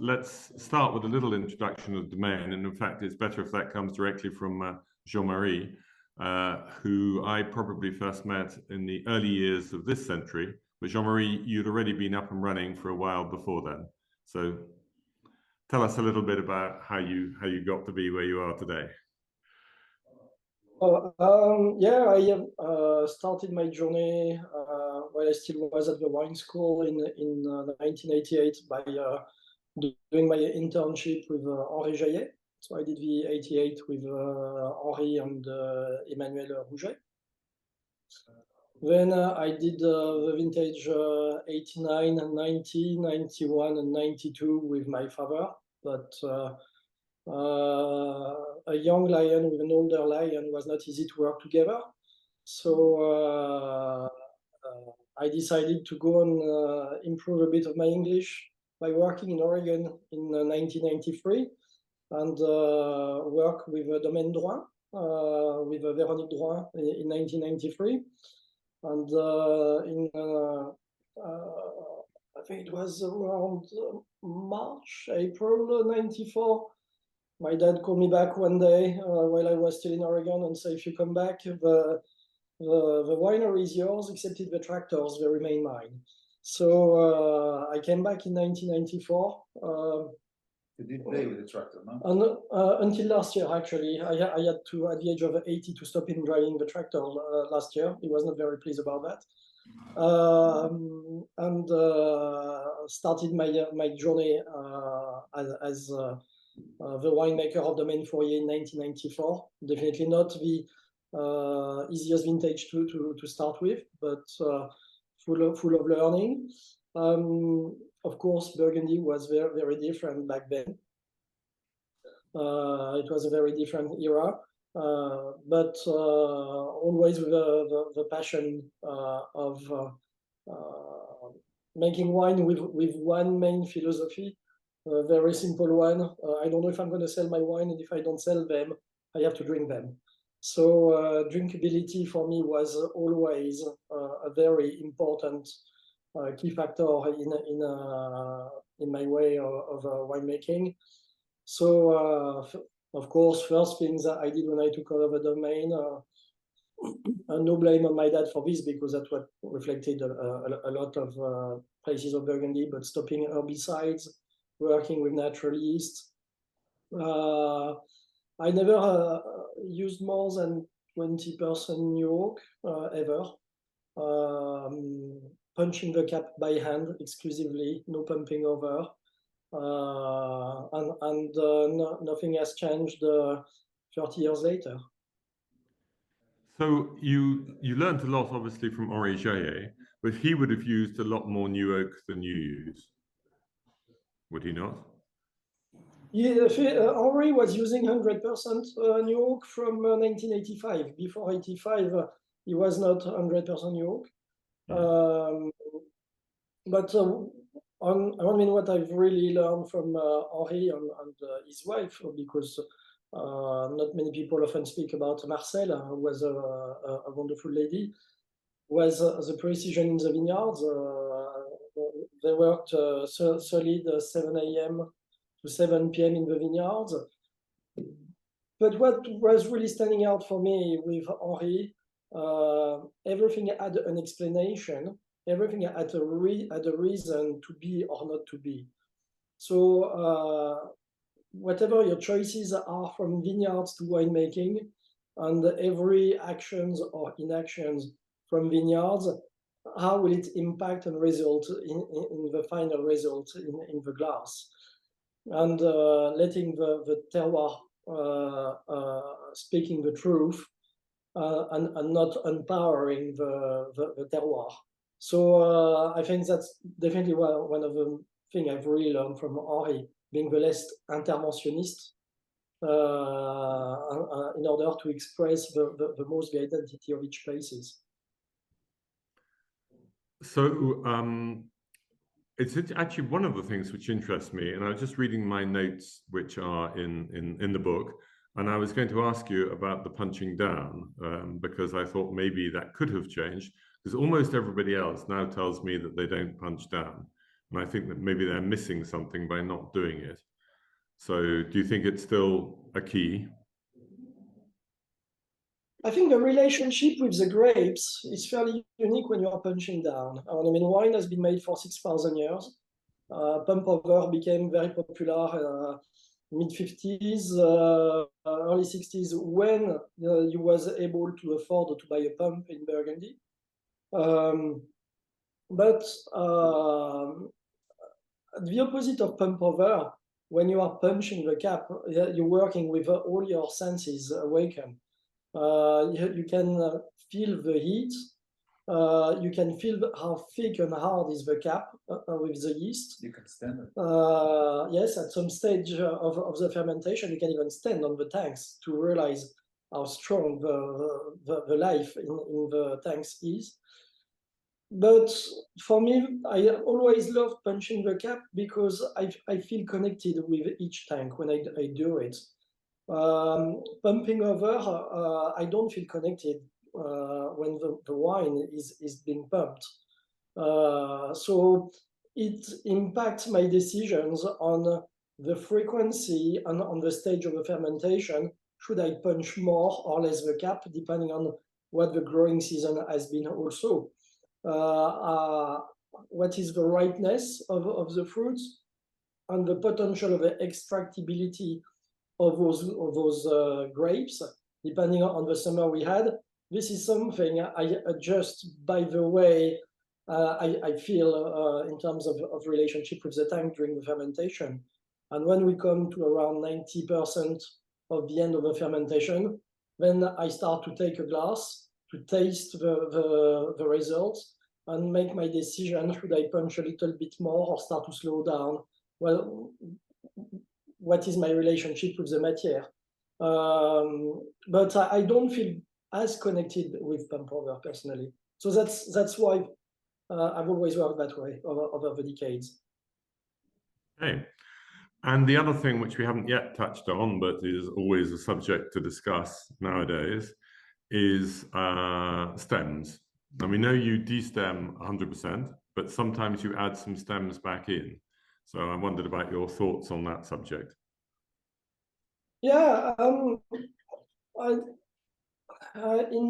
let's start with a little introduction of Domaine, and in fact, it's better if that comes directly from Jean-Marie, who I probably first met in the early years of this century. But Jean-Marie, you'd already been up and running for a while before then. So tell us a little bit about how you got to be where you are today. Yeah, I started my journey while I still was at the wine school in 1988 by doing my internship with Henri Jaillet. So I did the 88 with Henri and Emmanuel Rouget. Then I did the vintage 89, 90, 91, and 92 with my father. But a young lion with an older lion was not easy to work together. So I decided to go and improve a bit of my English by working in Oregon in 1993 and work with Domaine Drouin, with Véronique Drouin in 1993. And I think it was around March, April 94, my dad called me back one day while I was still in Oregon and said, if you come back, the winery is yours, except the tractors, they remain mine. So I came back in 1994. You did play with the tractor, no? Until last year, actually. I had to, at the age of 80, to stop him driving the tractor last year. He was not very pleased about that. And started my journey as the winemaker of Domaine Fourrier in 1994. Definitely not the easiest vintage to start with, but full of learning. Of course, Burgundy was very, very different back then. It was a very different era, but always with the passion of making wine with one main philosophy, a very simple one. I don't know if I'm going to sell my wine, and if I don't sell them, I have to drink them. So drinkability for me was always a very important key factor in my way of winemaking. So of course, first things that I did when I took over the domain, no blame on my dad for this, because that's what reflected a lot of places of Burgundy, but stopping herbicides, working with natural yeast. I never used more than 20% new oak ever. Punching the cap by hand exclusively, no pumping over. Nothing has changed 30 years later. So you learned a lot, obviously, from Henri Jaillet, but he would have used a lot more new oak than you use, would he not? Yeah, Henri was using 100% new oak from 1985. Before 85, he was not 100% new oak. But I mean, what I've really learned from Henri and his wife, because not many people often speak about Marcel, who was a wonderful lady, was the precision in the vineyards. They worked solid 7 a.m. to 7 p.m. in the vineyards. But what was really standing out for me with Henri, everything had an explanation. Everything had a reason to be or not to be. So whatever your choices are from vineyards to winemaking, and every actions or inactions from vineyards, how will it impact and result in the final result in the glass? And letting the terroir speaking the truth and not empowering the terroir. So I think that's definitely one of the things I've really learned from Henri, being the less interventionist in order to express the most the identity of each places. So it's actually one of the things which interests me, and I was just reading my notes, which are in the book, and I was going to ask you about the punching down, because I thought maybe that could have changed, because almost everybody else now tells me that they don't punch down. And I think that maybe they're missing something by not doing it. So do you think it's still a key? I think the relationship with the grapes is fairly unique when you are punching down. I mean, wine has been made for 6,000 years. Pump over became very popular mid-50s, early 60s, when you was able to afford to buy a pump in Burgundy. But the opposite of pump over, when you are punching the cap, you're working with all your senses awakened. You can feel the heat. You can feel how thick and hard is the cap with the yeast. You can stand it. Yes, at some stage of the fermentation, you can even stand on the tanks to realize how strong the life in the tanks is. But for me, I always loved punching the cap because I feel connected with each tank when I do it. Pumping over, I don't feel connected when the wine is being pumped. So it impacts my decisions on the frequency and on the stage of the fermentation. Should I punch more or less the cap, depending on what the growing season has been also. What is the ripeness of the fruits and the potential of the extractability of those grapes, depending on the summer we had. This is something I adjust by the way I feel in terms of relationship with the tank during the fermentation. And when we come to around 90% of the end of the fermentation, then I start to take a glass to taste the results and make my decision, should I punch a little bit more or start to slow down? Well, what is my relationship with the matière? But I don't feel as connected with pump over personally. So that's why I've always worked that way over the decades. Okay. And the other thing which we haven't yet touched on, but is always a subject to discuss nowadays, is stems. And we know you destem 100%, but sometimes you add some stems back in. So I wondered about your thoughts on that subject. Yeah, in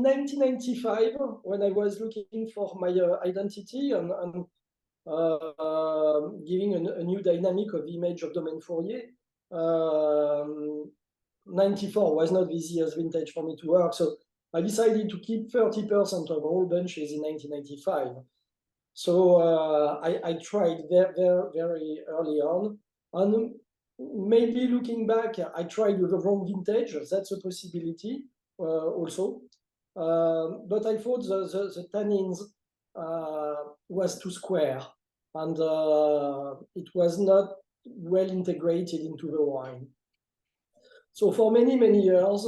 1995, when I was looking for my identity and giving a new dynamic of image of Domaine Fourrier, 94 was not the easiest vintage for me to work. So I decided to keep 30% of all bunches in 1995. So I tried very early on. And maybe looking back, I tried with the wrong vintage. That's a possibility also. But I thought the tannins was too square. And it was not well integrated into the wine. So for many years,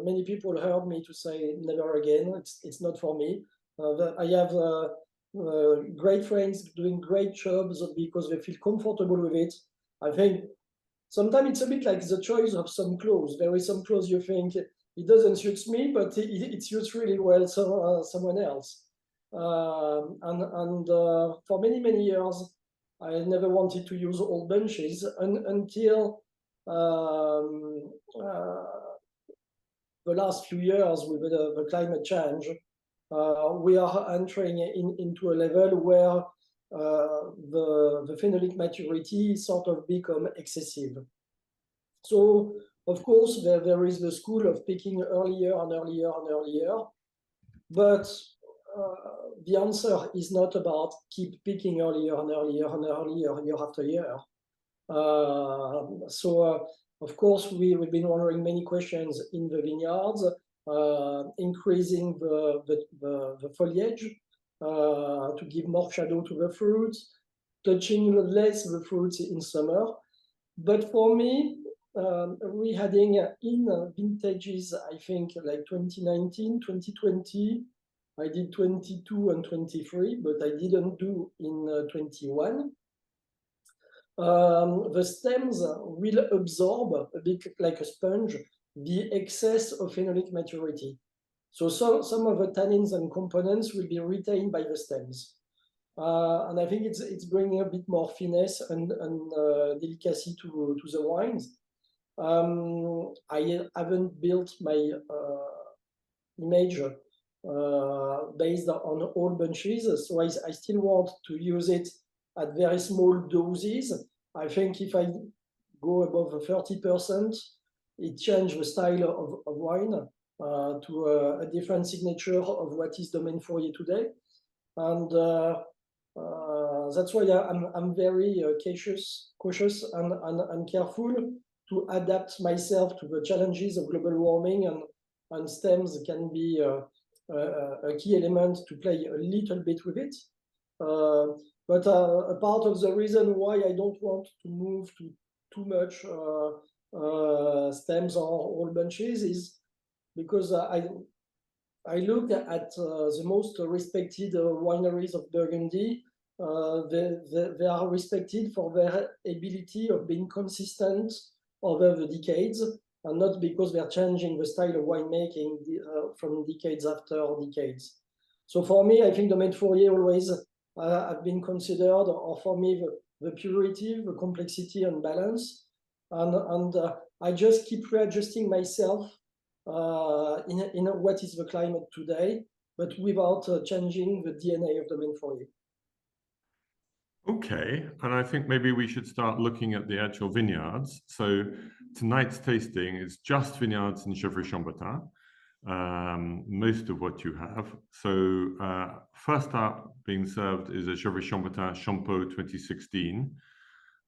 many people heard me to say never again. It's not for me. I have great friends doing great jobs because they feel comfortable with it. I think sometimes it's a bit like the choice of some clothes. There is some clothes you think it doesn't suit me, but it suits really well someone else. And for many years, I never wanted to use old bunches until the last few years with the climate change. We are entering into a level where the phenolic maturity sort of become excessive. So, of course, there is the school of picking earlier and earlier and earlier, but the answer is not about keep picking earlier and earlier and earlier year after year. Of course, we've been wondering many questions in the vineyards, increasing the foliage to give more shadow to the fruits, touching less the fruits in summer. But for me, re-adding in vintages, I think like 2019, 2020, I did 22 and 23, but I didn't do in 21. The stems will absorb a bit like a sponge the excess of phenolic maturity. So some of the tannins and components will be retained by the stems. And I think it's bringing a bit more finesse and delicacy to the wines. I haven't built my image based on all bunches, so I still want to use it at very small doses. I think if I go above 30%, it changes the style of wine to a different signature of what is Domaine Fourrier today. And that's why I'm very cautious and careful to adapt myself to the challenges of global warming, and stems can be a key element to play a little bit with it. But a part of the reason why I don't want to move to too much stems or whole bunches is because I look at the most respected wineries of Burgundy. They are respected for their ability of being consistent over the decades, and not because they're changing the style of winemaking from decades after decades. So for me, I think Domaine Fourrier always have been considered, or for me, the purity, the complexity and balance. And I just keep readjusting myself in what is the climate today, but without changing the DNA of Domaine Fourrier. Okay, and I think maybe we should start looking at the actual vineyards. So tonight's tasting is just vineyards in Gevrey Chambertin, most of what you have. So first up being served is a Gevrey Chambertin Champeaux 2016.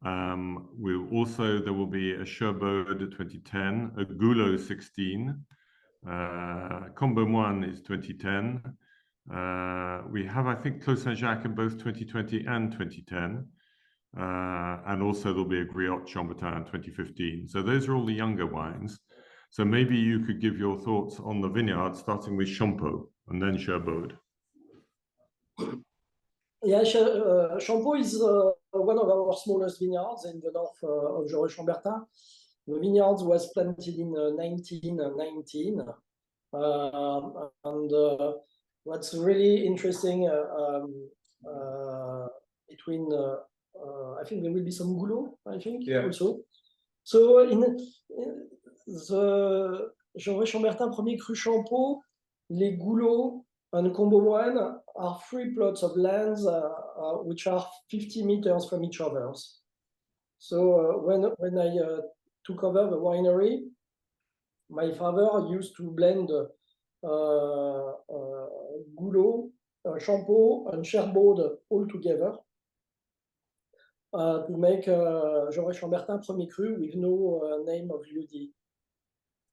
There will be a Cherbaudes 2010, a Goulots 16, Combe Moines is 2010. We have, I think, Clos Jacques in both 2020 and 2010. And also there'll be a Griotte Chambertin 2015. So those are all the younger wines. So maybe you could give your thoughts on the vineyard, starting with Champeaux and then Cherbaudes. Yeah, Champeaux is one of our smallest vineyards in the north of Gevrey Chambertin. The vineyard was planted in 1919. And what's really interesting between, I think there will be some Goulots, I think, also. So in the Gevrey Chambertin Premier Cru Champeaux, les Goulots and Combe Moines are 3 plots of lands which are 50 meters from each other. So when I took over the winery, my father used to blend Goulots, Champeaux, and Cherbaudes all together to make Gevrey Chambertin Premier Cru with no name of UD.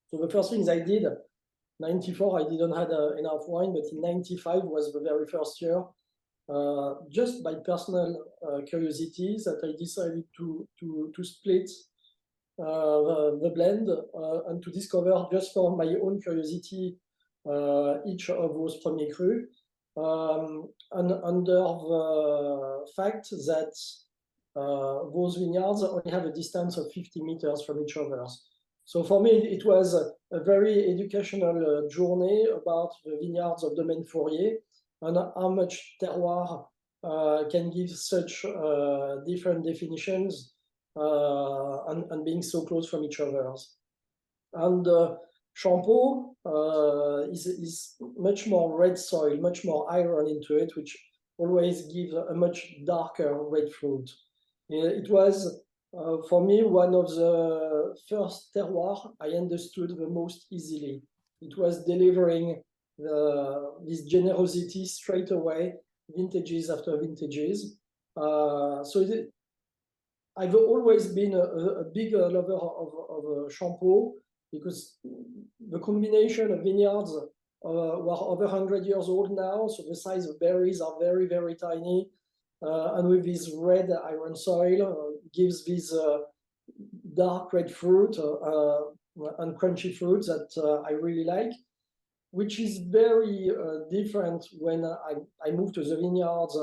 So the first things I did, 94, I didn't have enough wine, but in 95 was the very first year. Just by personal curiosity, that I decided to split the blend and to discover, just for my own curiosity, each of those Premier Cru, and under the fact that those vineyards only have a distance of 50 meters from each other. So for me, it was a very educational journey about the vineyards of Domaine Fourrier and how much terroir can give such different definitions and being so close from each other. And Champeaux is much more red soil, much more iron into it, which always gives a much darker red fruit. It was, for me, one of the first terroirs I understood the most easily. It was delivering this generosity straight away, vintages after vintages. I've always been a big lover of Champeaux, because the combination of vineyards were over 100 years old now, so the size of berries are very, very tiny. And with this red iron soil, gives this dark red fruit and crunchy fruit that I really like, which is very different when I moved to the vineyards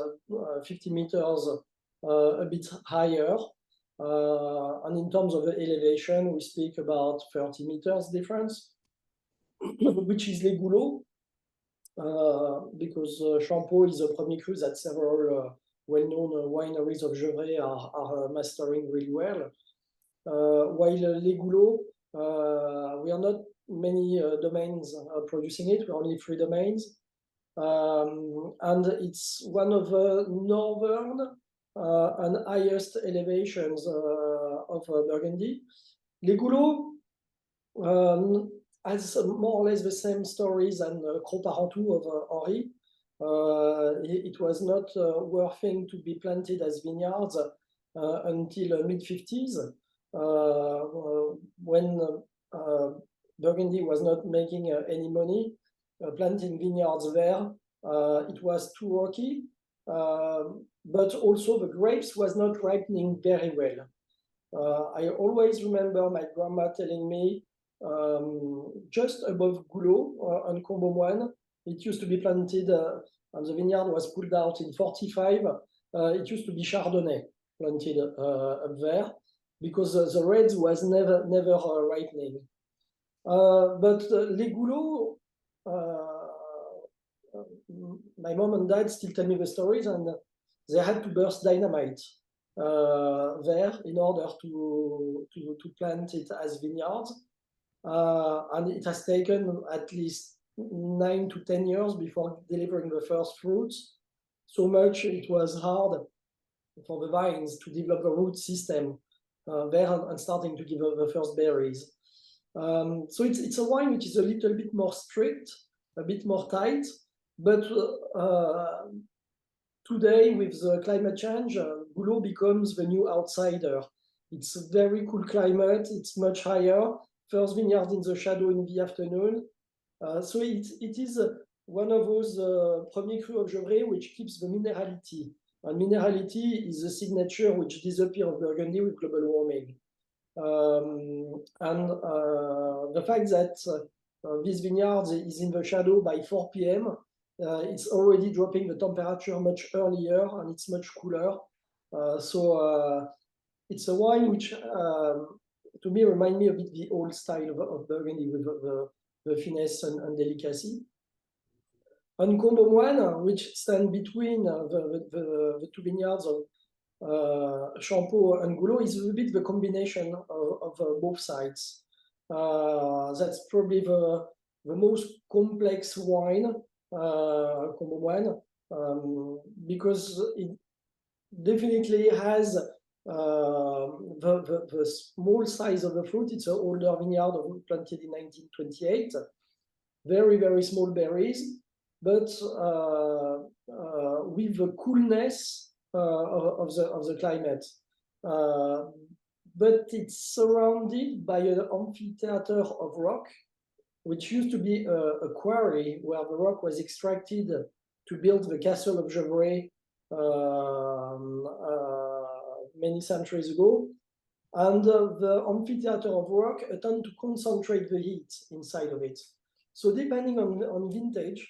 50 meters a bit higher. And in terms of the elevation, we speak about 30 meters difference, which is les Goulots, because Champeaux is a Premier Cru that several well-known wineries of Gevrey are mastering really well. While les Goulots, we are not many domains producing it. We're only 3 domains. And it's one of the northern and highest elevations of Burgundy. Les Goulots has more or less the same stories than Cros Parentout of Henri. It was not worthing to be planted as vineyards until mid-50s, when Burgundy was not making any money. Planting vineyards there, it was too rocky, but also the grapes was not ripening very well. I always remember my grandma telling me, just above Goulots on Combe Moines, it used to be planted, and the vineyard was pulled out in 45. It used to be Chardonnay planted up there, because the reds was never ripening. But les Goulots, my mom and dad still tell me the stories, and they had to burst dynamite there in order to plant it as vineyards. And it has taken at least 9 to 10 years before delivering the first fruits. So much it was hard for the vines to develop the root system there and starting to give the first berries. So it's a wine which is a little bit more strict, a bit more tight, but today with the climate change, Goulots becomes the new outsider. It's a very cool climate, it's much higher, first vineyard in the shadow in the afternoon. So it is one of those premiers crus of Gevrey which keeps the minerality. And minerality is a signature which disappears of Burgundy with global warming. And the fact that this vineyard is in the shadow by 4 p.m., it's already dropping the temperature much earlier and it's much cooler. So it's a wine which, to me, reminds me a bit the old style of Burgundy with the finesse and delicacy. And Combe Moines, which stand between the 2 vineyards of Champeaux and Goulots, is a bit the combination of both sides. That's probably the most complex wine, Combe Moines, because it definitely has the small size of the fruit. It's an older vineyard planted in 1928. Very, very small berries, but with the coolness of the climate. But it's surrounded by an amphitheater of rock, which used to be a quarry where the rock was extracted to build the castle of Gevrey many centuries ago. And the amphitheater of rock tend to concentrate the heat inside of it. So depending on vintage,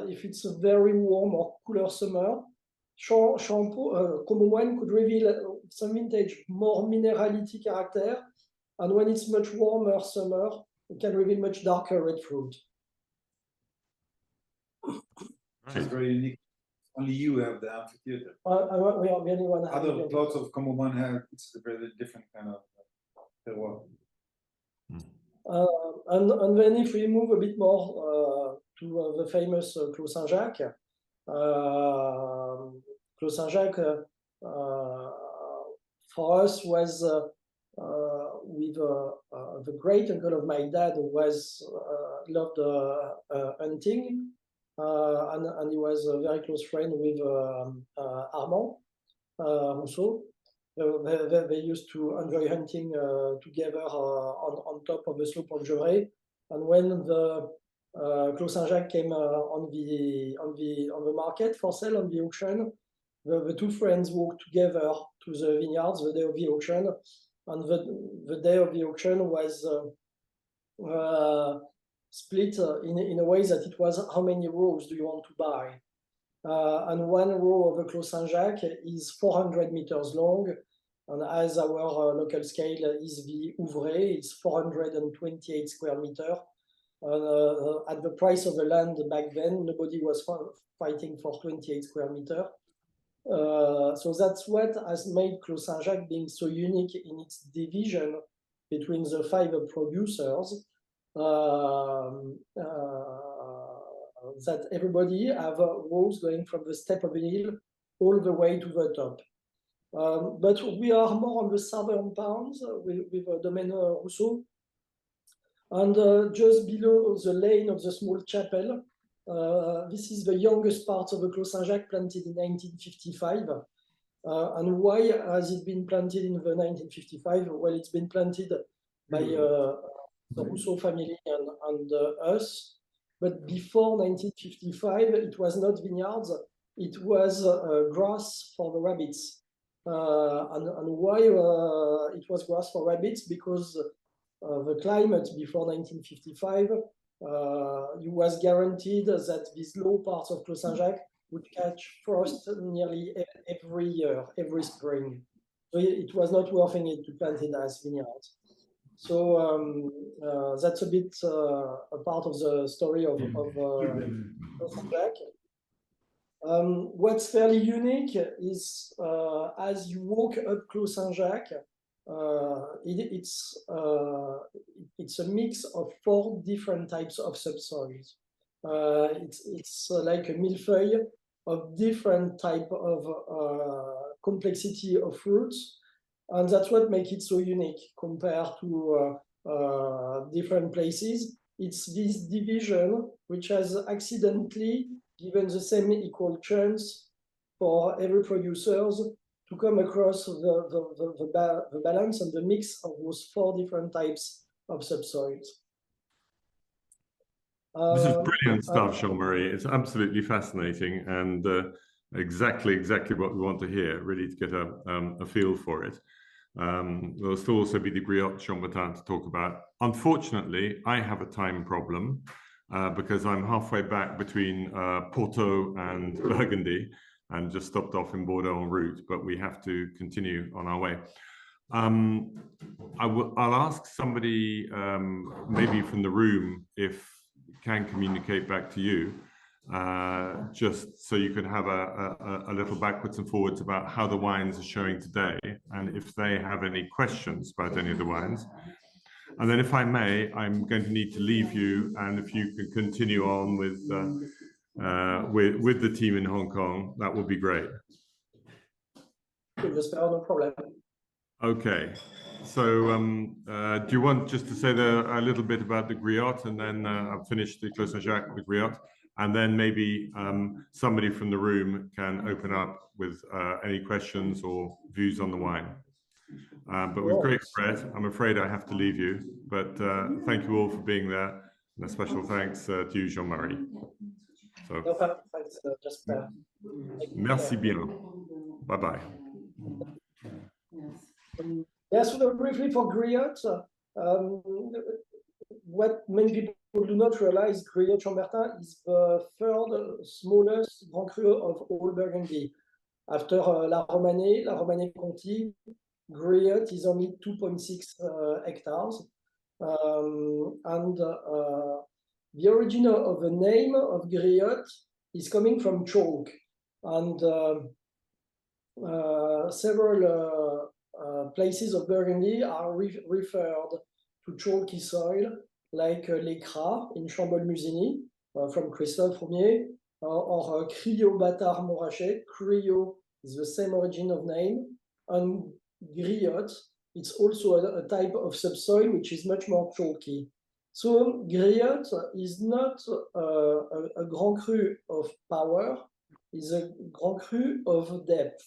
if it's a very warm or cooler summer, Combe Moines could reveal some vintage more minerality character, and when it's much warmer summer, it can reveal much darker red fruit. It's very unique. Only you have the amphitheater. We are the only one. Other plots of Combe Moines have it's a very different kind of terroir. And then if we move a bit more to the famous Clos Saint-Jacques, Clos Saint-Jacques for us was with the great uncle of my dad who loved hunting, and he was a very close friend with Armand Rousseau. They used to enjoy hunting together on top of the slope of Gevrey. And when the Clos Saint-Jacques came on the market for sale on the auction, the 2 friends walked together to the vineyards the day of the auction, and the day of the auction was split in a way that it was how many rows do you want to buy, and 1 row of the Clos Saint-Jacques is 400 meters long, and as our local scale is the Ouvray, it's 428 square meters. At the price of the land back then, nobody was fighting for 28 square meters. So that's what has made Clos Saint-Jacques being so unique in its division between the 5 producers. That everybody have rows going from the step of the hill all the way to the top. But we are more on the southern bounds with Domaine Rousseau. And just below the lane of the small chapel, this is the youngest part of the Clos Saint-Jacques, planted in 1955. And why has it been planted in the 1955? Well, it's been planted by the Rousseau family and us. But before 1955, it was not vineyards, it was grass for the rabbits. And why it was grass for rabbits? Because the climate before 1955, it was guaranteed that these low parts of Clos Saint-Jacques would catch frost nearly every year, every spring. So it was not worth it to plant it as vineyards. So that's a bit a part of the story of Clos Saint-Jacques. What's fairly unique is as you walk up Clos Saint-Jacques, it's a mix of 4 different types of subsoils. It's like a millefeuille of different type of complexity of fruits. And that's what makes it so unique compared to different places. It's this division which has accidentally given the same equal chance for every producers to come across the balance and the mix of those 4 different types of subsoils. This is brilliant stuff, Jean-Marie. It's absolutely fascinating and exactly what we want to hear, really, to get a feel for it. There'll still also be the Griotte Chambertin to talk about. Unfortunately, I have a time problem because I'm halfway back between Porto and Burgundy and just stopped off in Bordeaux en route, but we have to continue on our way. I'll ask somebody maybe from the room if can communicate back to you, just so you can have a little backwards and forwards about how the wines are showing today, and if they have any questions about any of the wines. And then, if I may, I'm going to need to leave you, and if you could continue on with the team in Hong Kong, that would be great. No problem. Okay. So do you want just to say a little bit about the Griotte, and then I'll finish the Clos Saint-Jacques, the Griotte, and then maybe somebody from the room can open up with any questions or views on the wine. But with great regret, I'm afraid I have to leave you, but thank you all for being there, and a special thanks to you, Jean-Marie. So, no problem. Thanks, Jasper. Merci bien. Bye-bye. Yes, so briefly for Griotte, what many people do not realize, Griotte Chambertin is the 3rd smallest Grand Cru of all Burgundy. After La Romanée Conti, Griotte is only 2.6 hectares. And the origin of the name of Griotte is coming from chalk. And several places of Burgundy are referred to chalky soil, like Les Cras in Champeaux from Christophe Roumier, or Criot Bâtard Morachet. Criot is the same origin of name. And Griotte, it's also a type of subsoil which is much more chalky. So Griotte is not a Grand Cru of power, it's a Grand Cru of depth.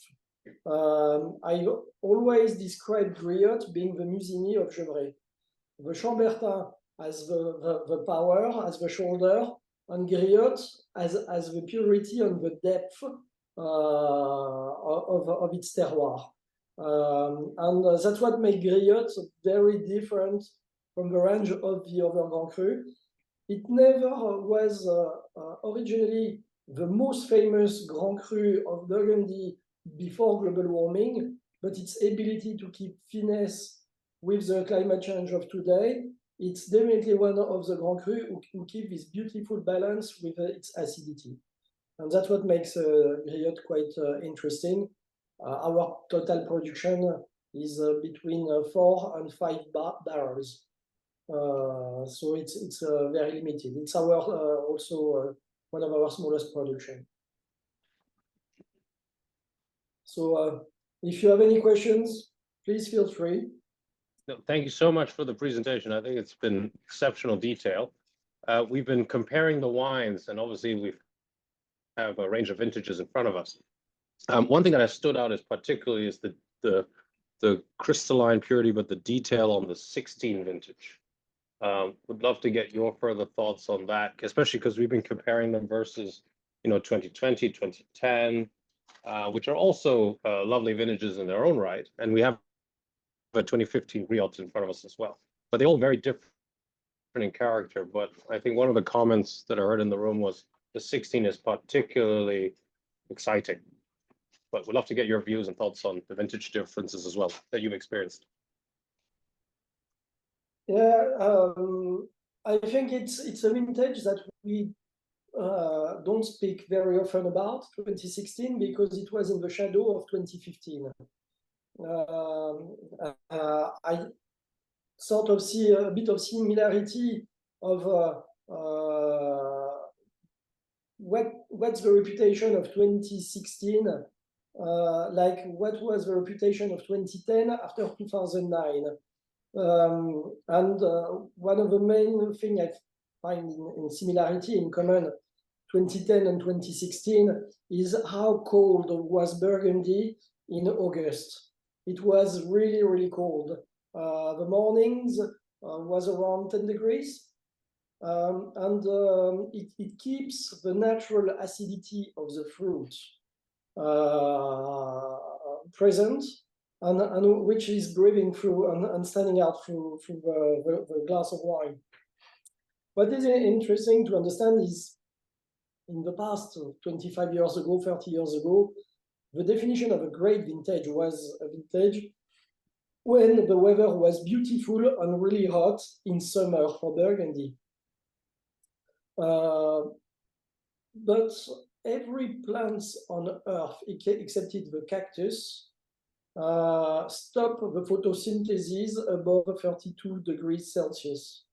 I always describe Griotte being the Musigny of Gevrey. The Chambertin as the power, as the shoulder, and Griotte as the purity and the depth of its terroir. And that's what makes Griotte very different from the range of the other Grand Cru. It never was originally the most famous Grand Cru of Burgundy before global warming, but its ability to keep finesse with the climate change of today, it's definitely one of the Grand Cru who keep this beautiful balance with its acidity. And that's what makes Griotte quite interesting. Our total production is between 4 and 5 barrels. So it's very limited. It's our also one of our smallest production. So if you have any questions, please feel free. No, thank you so much for the presentation. I think it's been exceptional detail. We've been comparing the wines, and obviously we have a range of vintages in front of us. One thing that has stood out is particularly is the crystalline purity, but the detail on the 16 vintage. Would love to get your further thoughts on that, especially because we've been comparing them versus, 2020, 2010, which are also lovely vintages in their own right. And we have a 2015 Griotte in front of us as well. But they're all very different in character. But I think one of the comments that I heard in the room was the 16 is particularly exciting. But we'd love to get your views and thoughts on the vintage differences as well that you've experienced. Yeah, I think it's a vintage that we don't speak very often about, 2016, because it was in the shadow of 2015. I sort of see a bit of similarity of what's the reputation of 2016, like what was the reputation of 2010 after 2009. And one of the main things I find in similarity, in common, 2010 and 2016, is how cold was Burgundy in August. It was really, really cold. The mornings was around 10 degrees. And it keeps the natural acidity of the fruit present, and which is breathing through and standing out through the glass of wine. What is interesting to understand is, in the past, 25 years ago, 30 years ago, the definition of a great vintage was a vintage when the weather was beautiful and really hot in summer for Burgundy. But every plant on earth, excepted the cactus, stop the photosynthesis above 32 degrees Celsius.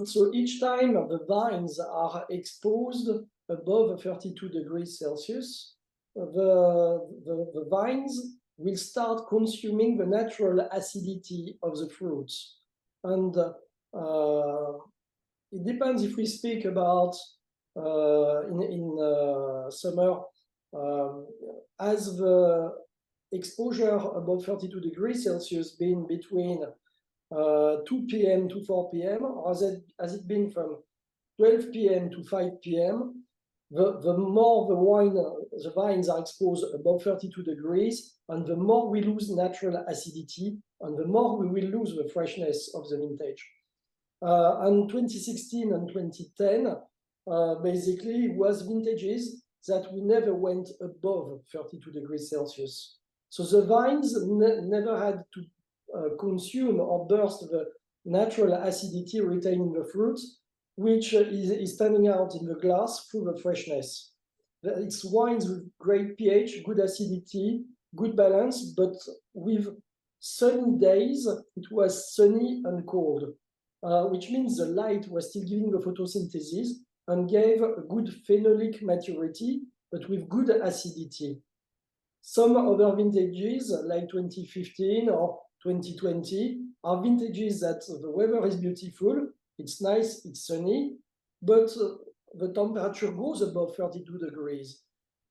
So each time the vines are exposed above 32 degrees Celsius, the vines will start consuming the natural acidity of the fruits. And it depends if we speak about in summer, as the exposure above 32 degrees Celsius being between 2 p.m. to 4 p.m., or has it been from 12 p.m. to 5 p.m., the more the vines are exposed above 32 degrees, and the more we lose natural acidity, and the more we will lose the freshness of the vintage. And 2016 and 2010 basically was vintages that we never went above 32 degrees Celsius. So the vines never had to consume or burst the natural acidity retained in the fruits, which is standing out in the glass through the freshness. It's wines with great pH, good acidity, good balance, but with sunny days, it was sunny and cold, which means the light was still giving the photosynthesis and gave a good phenolic maturity, but with good acidity. Some other vintages, like 2015 or 2020, are vintages that the weather is beautiful, it's nice, it's sunny, but the temperature goes above 32 degrees.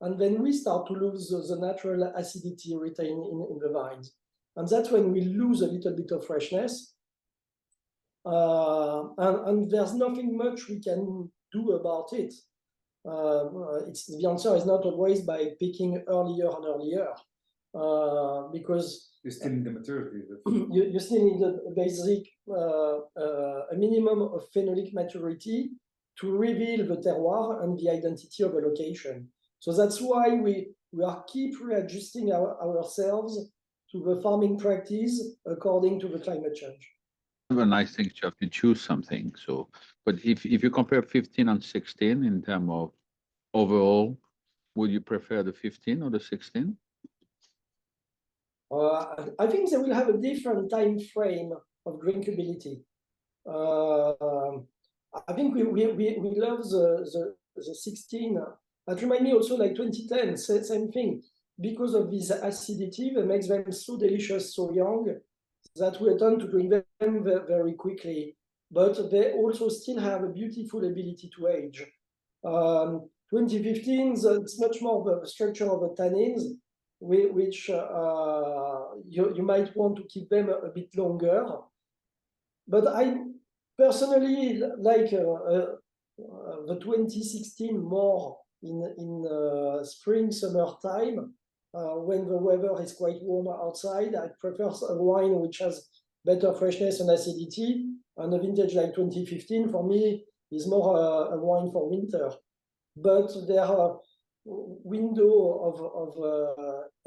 And then we start to lose the natural acidity retained in the vines. And that's when we lose a little bit of freshness. And there's nothing much we can do about it. The answer is not always by picking earlier and earlier, because you still need the maturity. You still need a basic, a minimum of phenolic maturity to reveal the terroir and the identity of a location. So that's why we keep readjusting ourselves to the farming practice according to the climate change. A nice thing, you have to choose something. So, but if you compare 15 and 16 in terms of overall, would you prefer the 15 or the 16? I think they will have a different time frame of drinkability. I think we love the 16. That reminds me also like 2010, same thing. Because of this acidity that makes them so delicious, so young, that we tend to drink them very quickly. But they also still have a beautiful ability to age. 2015, it's much more of the structure of the tannins, which you might want to keep them a bit longer. But I personally like the 2016 more in spring, summer time, when the weather is quite warm outside. I prefer a wine which has better freshness and acidity. And a vintage like 2015 for me is more a wine for winter. But there are window of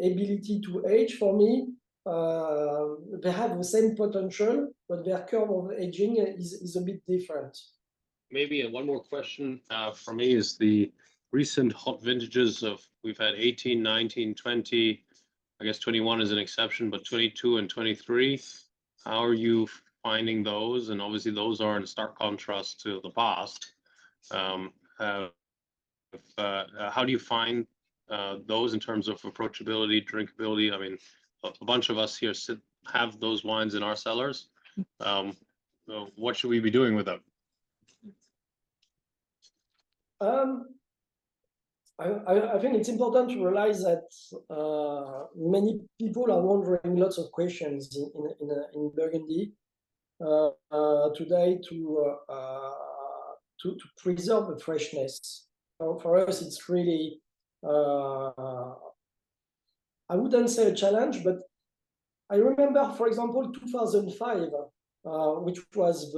ability to age for me. They have the same potential, but their curve of aging is a bit different. Maybe one more question for me is the recent hot vintages of, we've had 18, 19, 20, I guess 21 is an exception, but 22 and 23. How are you finding those? And obviously those are in stark contrast to the past. How do you find those in terms of approachability, drinkability? I mean, a bunch of us here have those wines in our cellars. So what should we be doing with them? I think it's important to realize that many people are wondering lots of questions in Burgundy today to preserve the freshness. For us, it's really I wouldn't say a challenge, but I remember, for example, 2005, which was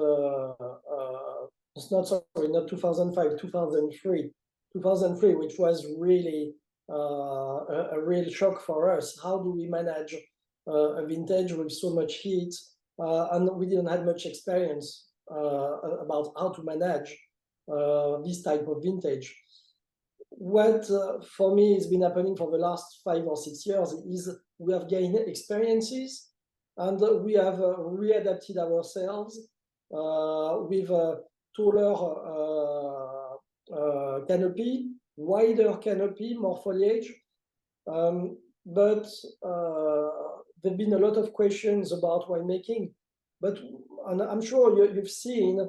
not 2005, 2003. 2003, which was really a real shock for us. How do we manage a vintage with so much heat? And we didn't have much experience about how to manage this type of vintage. What for me has been happening for the last 5 or 6 years is we have gained experiences and we have readapted ourselves with a taller canopy, wider canopy, more foliage. But there have been a lot of questions about winemaking. But and I'm sure you've seen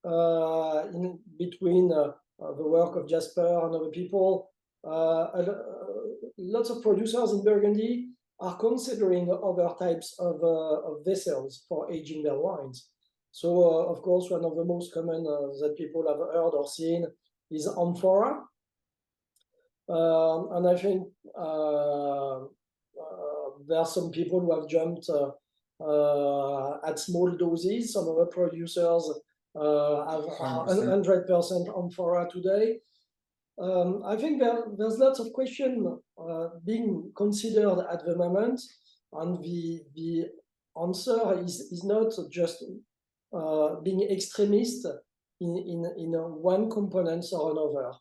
in between the work of Jasper and other people, lots of producers in Burgundy are considering other types of vessels for aging their wines. So, of course, one of the most common that people have heard or seen is amphora. And I think there are some people who have jumped at small doses. Some other producers have 100% amphora today. I think there's lots of questions being considered at the moment, and the answer is not just being extremist in one component or another.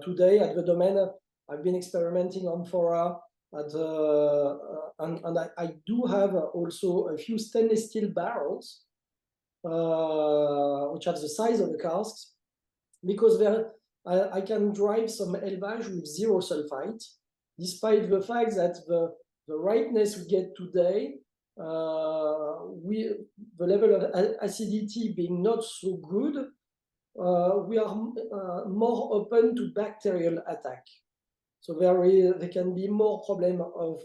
Today at the Domaine, I've been experimenting amphora, and I do have also a few stainless steel barrels, which have the size of the casks, because I can drive some élevage with 0 sulfite, despite the fact that the ripeness we get today, the level of acidity being not so good, we are more open to bacterial attack. So there can be more problem of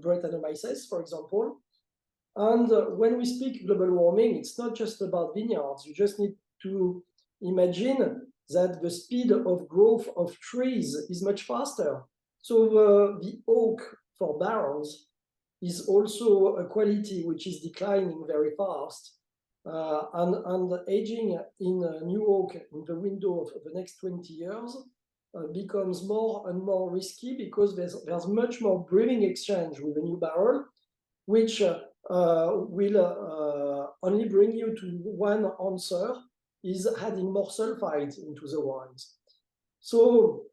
Brettanomyces, for example. And when we speak global warming, it's not just about vineyards. You just need to imagine that the speed of growth of trees is much faster. So the oak for barrels is also a quality which is declining very fast. And aging in new oak in the window of the next 20 years becomes more and more risky, because there's much more breathing exchange with a new barrel, which will only bring you to one answer, is adding more sulfite into the wines. So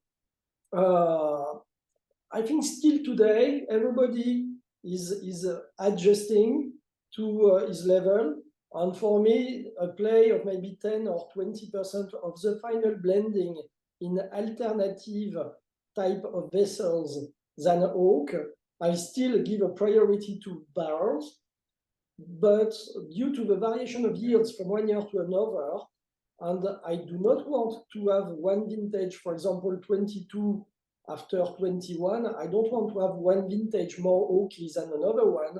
I think still today, everybody is adjusting to his level. And for me, a play of maybe 10 or 20% of the final blending in alternative type of vessels than oak, I still give a priority to barrels. But due to the variation of yields from one year to another, and I do not want to have one vintage, for example, 22 after 21, I don't want to have one vintage more oaky than another one.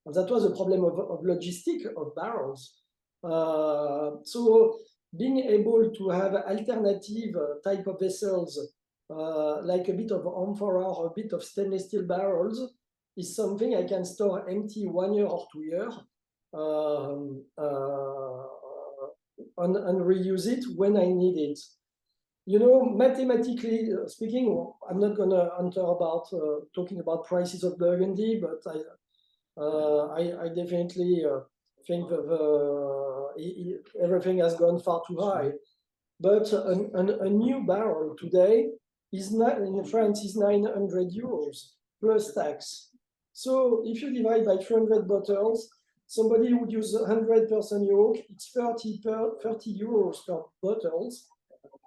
And that was a problem of logistic of barrels. So being able to have alternative type of vessels, like a bit of amphora or a bit of stainless steel barrels, is something I can store empty 1 year or 2 years and reuse it when I need it. You know, mathematically speaking, I'm not going to enter about talking about prices of Burgundy, but I definitely think that everything has gone far too high. But a new barrel today is not in France is 900 euros plus tax. So if you divide by 300 bottles, somebody would use 100% oak. It's 30 euros per bottles,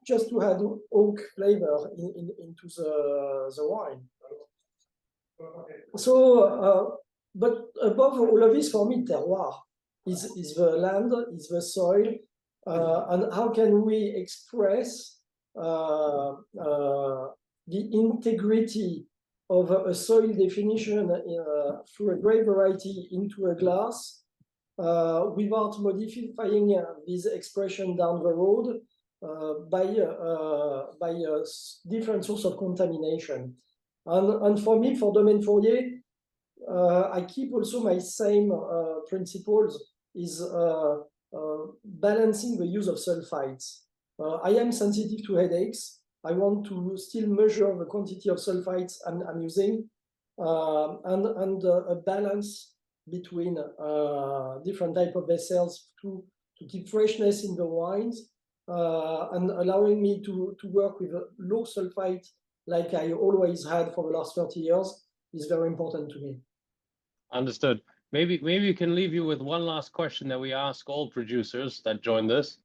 just to add oak flavor into the wine. So, but above all of this, for me, terroir is the land, is the soil, and how can we express the integrity of a soil definition through a grape variety into a glass without modifying this expression down the road by a different source of contamination. And for me, for Domaine Fourrier, I keep also my same principles is balancing the use of sulfites. I am sensitive to headaches. I want to still measure the quantity of sulfites I'm using and a balance between different type of vessels to keep freshness in the wines and allowing me to work with low sulfite like I always had for the last 30 years is very important to me. Understood. Maybe we can leave you with one last question that we ask all producers that join this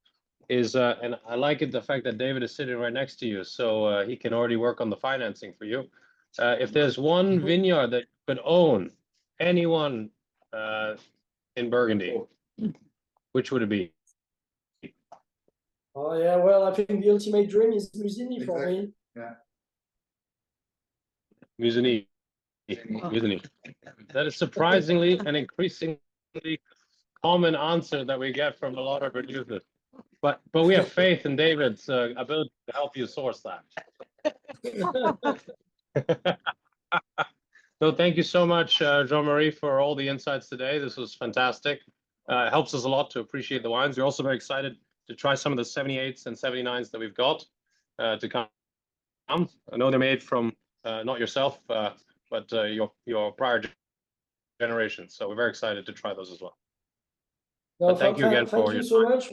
is, and I like it, the fact that David is sitting right next to you, so he can already work on the financing for you. If there's one vineyard that you could own, anyone in Burgundy, which would it be? Oh yeah, well, I think the ultimate dream is Musigny for me. Yeah. Musigny. Musigny. That is surprisingly and increasingly common answer that we get from a lot of producers. But we have faith in David's ability to help you source that. So thank you so much, Jean-Marie, for all the insights today. This was fantastic. It helps us a lot to appreciate the wines. We're also very excited to try some of the 78s and 79s that we've got to come. I know they're made from not yourself, but your prior generation. So we're very excited to try those as well. No, but thank you again for your so much.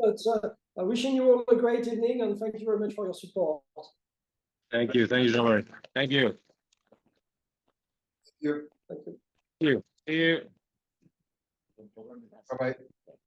But wishing you all a great evening and thank you very much for your support. Thank you, Jean-Marie. Thank you. Thank you. Thank you. See you. Bye-bye.